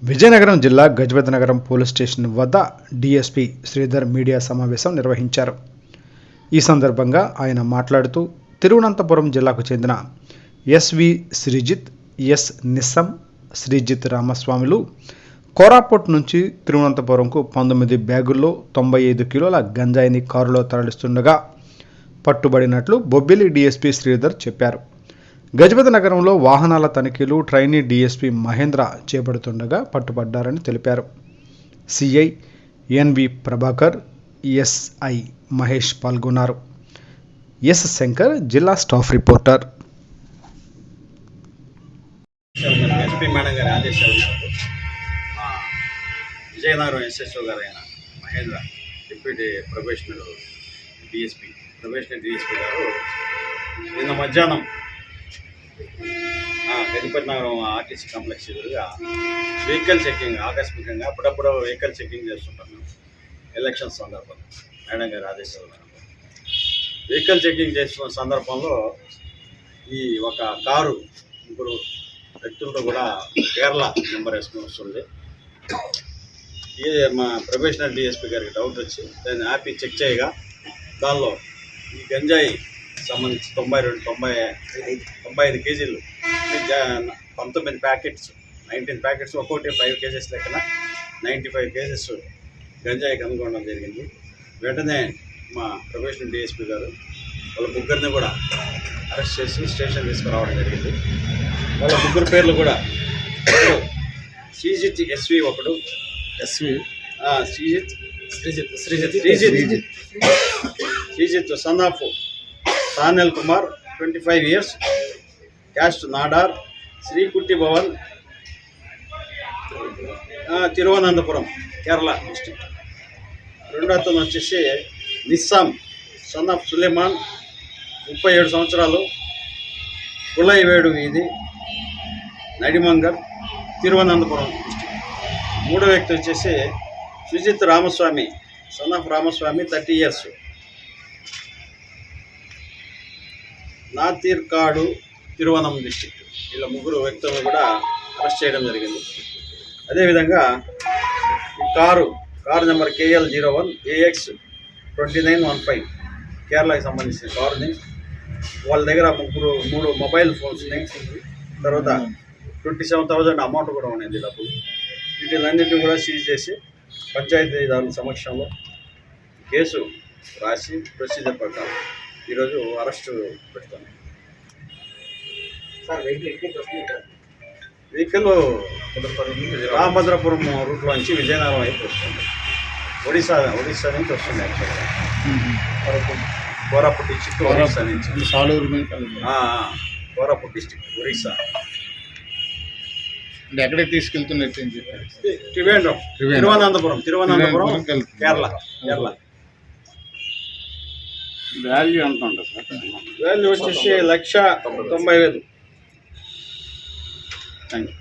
విజయనగరం జిల్లా Gajapathinagaram police station వద్ద DSP Sridhar media సమావేశం నిర్వహించారు. ఈ సందర్భంగా ఆయన మాట్లాడుతూ తిరువనంతపురం జిల్లాకు చెందిన ఎస్వి శ్రీజిత్, ఎస్ నిస్సం, శ్రీజిత్ రామస్వాములు కోరాపుట్ నుంచి తిరువనంతపురంకు 19 బ్యాగుల్లో 95 కిలోల గంజాయిని కారులో తరలిస్తుండగా పట్టుబడినట్లు బొబ్బిలి డీఎస్పీ శ్రీధర్ చెప్పారు. గజపతి నగరంలో వాహనాల తనిఖీలు ట్రైనీ డీఎస్పీ మహేంద్ర చేపడుతుండగా పట్టుబడ్డారని తెలిపారు. CI NV Prabhakar, SI Mahesh పాల్గొన్నారు. ఎస్ శంకర్ జిల్లా స్టాఫ్ రిపోర్టర్. ఎస్పీ మేడం గారి ఆదేశాలు విజయనగరం ఎస్ఎస్ఓ గారు అయిన మహేంద్ర, డిప్యూటీ ప్రొబేషనరీ డిఎస్పీ గారు నిన్న మధ్యాహ్నం గజపతి నగరం ఆర్టీసీ కాంప్లెక్స్ ఎదురుగా వెహికల్ చెకింగ్, ఆకస్మికంగా అప్పుడప్పుడు వెహికల్ చెకింగ్ చేస్తుంటాం మేము ఎలక్షన్ సందర్భంగా. మేడం గారి ఆదేశాలు వెహికల్ చెకింగ్ చేస్తున్న సందర్భంలో ఈ ఒక కారు ముగ్గురు వ్యక్తులతో కూడా కేరళ నెంబర్ వేసుకుని వస్తుంది. మా ప్రొబేషనరీ డిఎస్పీ గారికి డౌట్ వచ్చి దాన్ని ఆపి చెక్ చేయగా దానిలో ఈ గంజాయి సంబంధించి 95 కేజీలు, 19 ప్యాకెట్స్, 19 ప్యాకెట్స్, ఒక్కొక్కటి 5 కేజెస్ లెక్కన 95 కేజెస్ గంజాయి కనుగొనడం జరిగింది. వెంటనే మా ప్రొబేషనరీ డిఎస్పీ గారు వాళ్ళ ముగ్గురిని కూడా అరెస్ట్ చేసి స్టేషన్ తీసుకురావడం జరిగింది. వాళ్ళ ముగ్గురు పేర్లు కూడా శ్రీజిత్ ఎస్వి, ఒకడు Sreejith son of Sanel Kumar 25 years, caste Nadar, Sreekutty Bhavan, Thiruvananthapuram, Kerala district. రెండో అతను వచ్చేసి నిస్సాం సన్ ఆఫ్ సులేమాన్, 37 సంవత్సరాలు, కులైవేడు వీధి, నడిమంగర్, తిరువనంతపురం డిస్ట్రిక్ట్. మూడో వ్యక్తి వచ్చేసి Sujith Ramaswamy son of Ramaswamy, 30 years, Natheerkadu, తిరువనం డిస్ట్రిక్ట్. ఇలా ముగ్గురు వ్యక్తులను కూడా అరెస్ట్ చేయడం జరిగింది. అదేవిధంగా ఈ కారు నెంబర్ KL01 AX 2915 కేరళకి సంబంధించిన కారుని, వాళ్ళ దగ్గర మూడు మొబైల్ ఫోన్స్ని, తర్వాత 27,000 అమౌంట్ కూడా ఉండేది, డబ్బులు. వీటిలన్నింటినీ కూడా సీజ్ చేసి పంచాయతీదారుల సమక్షంలో కేసు రాసి ప్రొసీజర్ ప్రకారం ఈరోజు అరెస్టు పెడతాను. వెహికల్ రామభద్రపురం రూట్లో నుంచి విజయనగరం వైపు వస్తుంది. ఒడిశా నుంచి వస్తుంది. యాక్చువల్గా కోరాపుట్ డిస్టిక్, ఒడిశా నుంచి, కోరాపుట్ డిస్టిక్, ఒడిశా. అంటే ఎక్కడికి తీసుకెళ్తున్నట్టు తిరువనంతపురం, కేరళ. వాల్యూ ఎంత ఉంటుంది సార్? వాల్యూ వచ్చేసి 1,90,000. Thank you.